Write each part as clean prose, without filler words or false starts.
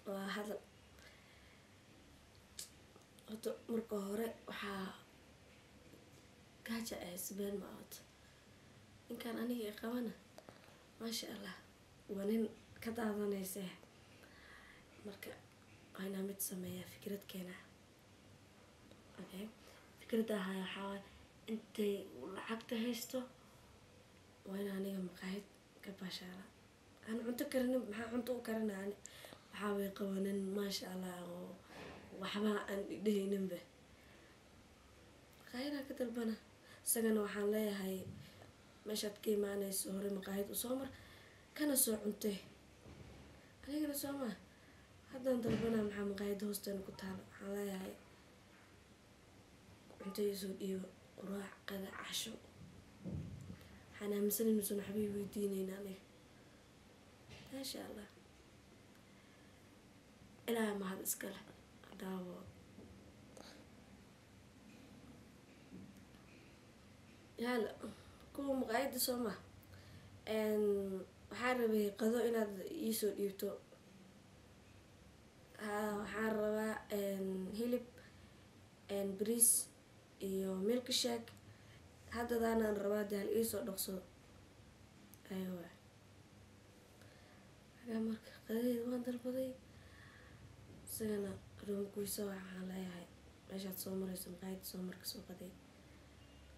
waa hadal horta marka hore waxaa gaaja sbeen ma ahaato ninkan aniga qabana maasha allah waa nin ka daadanaysa marka waa inaa mid sameeyaa fikrad keena okay fikradda waxaa intay lacagta haysto waa in aniga maqaayad ka baashaala aan cunto karinin maxaa cunto u karinaa ani waxaa way qabanin maasha allah oo waxba aan dhehayninba maqaayadaan ka dalbana isagana waxaan leeyahay meeshaad ka imaanayso hore maqaayad usoo mar kana soo cuntee anigana soo maa haddaan dalbana maxaa maqaayadda hoosteena ku taalo waxaan leeyahay cunto iisoo dhiibo quraac qada casho waxaan aaminsan inuusan waxbay weydiinayna aniga maasha allah ilaaha mahad iskale hadaawo yaala kuwa maqaayadda soo ma waxaa rabay qado inaad iisoo dhiibto waxaan rabaa hilib bariis iyo milkshake haddadaanaan rabaa dee hal iisoo dhaqso aywa agaa marka qadadeeda waan dalbaday isagana roomkuisa waxaan leeyahay meeshaad soo marayso maqaayadda soo marka soo qaday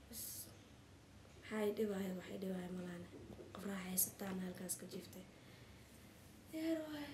bas maxaa dhibaayo waxay dhibaayo malaane qof raaxaysataan halkaas ka jiiftay diyaar waay